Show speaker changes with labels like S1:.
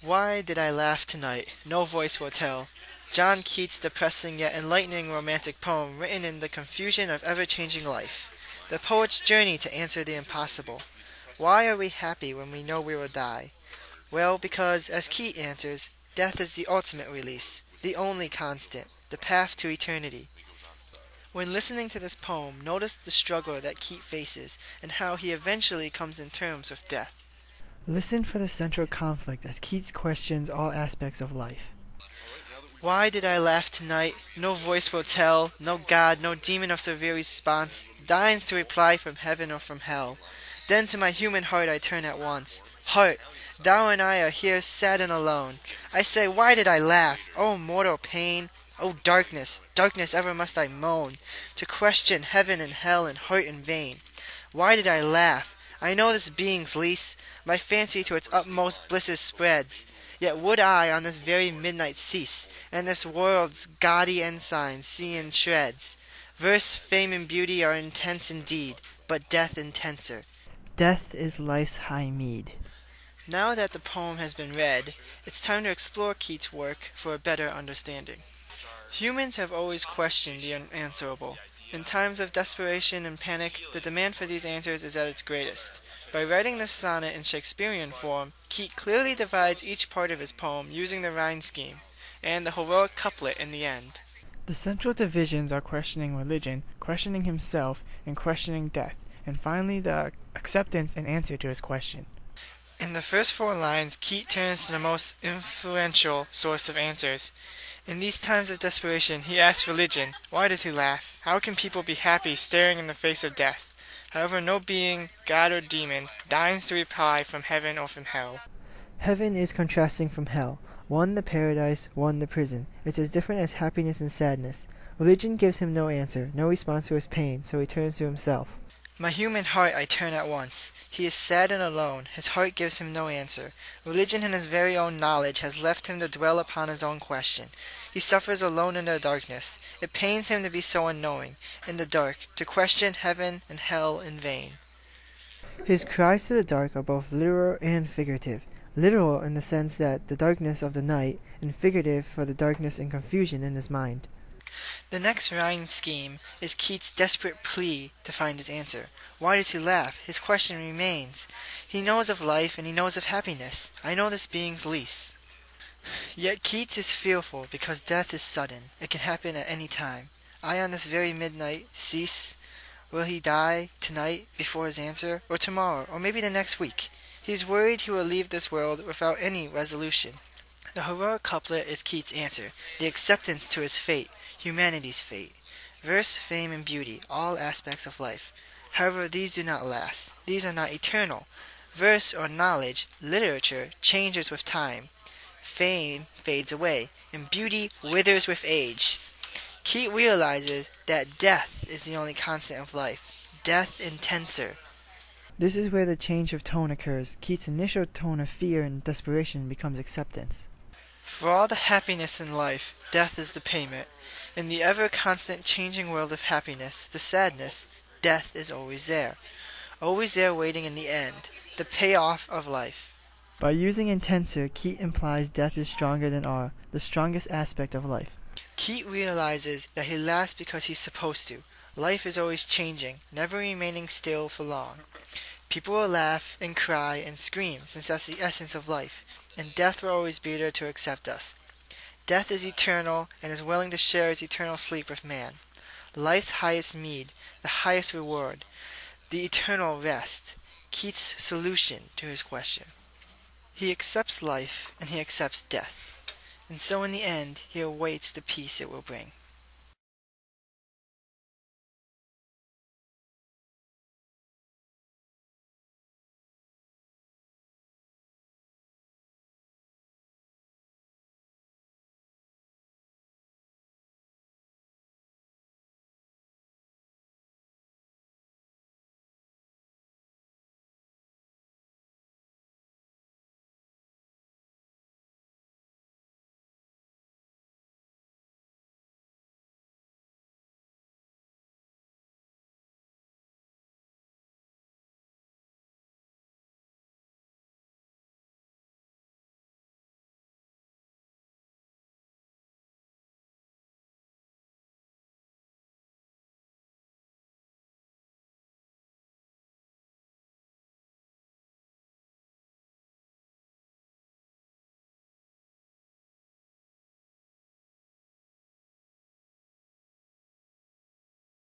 S1: Why did I laugh tonight? No voice will tell. John Keats' depressing yet enlightening romantic poem written in the confusion of ever-changing life. The poet's journey to answer the impossible. Why are we happy when we know we will die? Well, because, as Keats answers, death is the ultimate release, the only constant, the path to eternity. When listening to this poem, notice the struggle that Keats faces and how he eventually comes in terms with death. Listen for the central conflict as Keats questions all aspects of life. Why did I laugh tonight? No voice will tell, no God, no demon of severe response, deigns to reply from heaven or from hell. Then to my human heart I turn at once. Heart, thou and I are here sad and alone. I say, why did I laugh? O mortal pain! O darkness, darkness ever must I moan, to question heaven and hell and heart in vain. Why did I laugh? I know this being's lease, my fancy to its utmost blisses spreads. Yet would I on this very midnight cease, and this world's gaudy ensign see in shreds. Verse, fame, and beauty are intense indeed, but death intenser. Death is life's high meed. Now that the poem has been read, it's time to explore Keats' work for a better understanding. Humans have always questioned the unanswerable. In times of desperation and panic, the demand for these answers is at its greatest. By writing this sonnet in Shakespearean form, Keats clearly divides each part of his poem using the rhyme scheme, and the heroic couplet in the end. The central divisions are questioning religion, questioning himself, and questioning death, and finally the acceptance and answer to his question. In the first 4 lines, Keats turns to the most influential source of answers. In these times of desperation, he asks religion, why does he laugh? How can people be happy staring in the face of death? However, no being, God or demon, deigns to reply from heaven or from hell. Heaven is contrasting from hell. One the paradise, one the prison. It's as different as happiness and sadness. Religion gives him no answer, no response to his pain, so he turns to himself. My human heart I turn at once. He is sad and alone. His heart gives him no answer. Religion in his very own knowledge has left him to dwell upon his own question. He suffers alone in the darkness. It pains him to be so unknowing, in the dark, to question heaven and hell in vain. His cries to the dark are both literal and figurative. Literal in the sense that the darkness of the night, and figurative for the darkness and confusion in his mind. The next rhyme scheme is Keats' desperate plea to find his answer. Why does he laugh? His question remains. He knows of life and he knows of happiness. I know this being's lease. Yet Keats is fearful because death is sudden. It can happen at any time. I on this very midnight cease. Will he die tonight before his answer, or tomorrow, or maybe the next week? He is worried he will leave this world without any resolution. The heroic couplet is Keats' answer, the acceptance to his fate, humanity's fate. Verse, fame, and beauty, all aspects of life. However, these do not last. These are not eternal. Verse or knowledge, literature, changes with time. Fame fades away, and beauty withers with age. Keats realizes that death is the only constant of life. Death intenser. This is where the change of tone occurs. Keats' initial tone of fear and desperation becomes acceptance. For all the happiness in life, death is the payment. In the ever-constant changing world of happiness, the sadness, death is always there waiting in the end, the payoff of life. By using intenser, Keats implies death is stronger than all, the strongest aspect of life. Keats realizes that he laughs because he's supposed to. Life is always changing, never remaining still for long. People will laugh and cry and scream, since that's the essence of life. And death will always be there to accept us. Death is eternal and is willing to share his eternal sleep with man. Life's highest meed, the highest reward, the eternal rest, Keats' solution to his question. He accepts life and he accepts death, and so in the end he awaits the peace it will bring.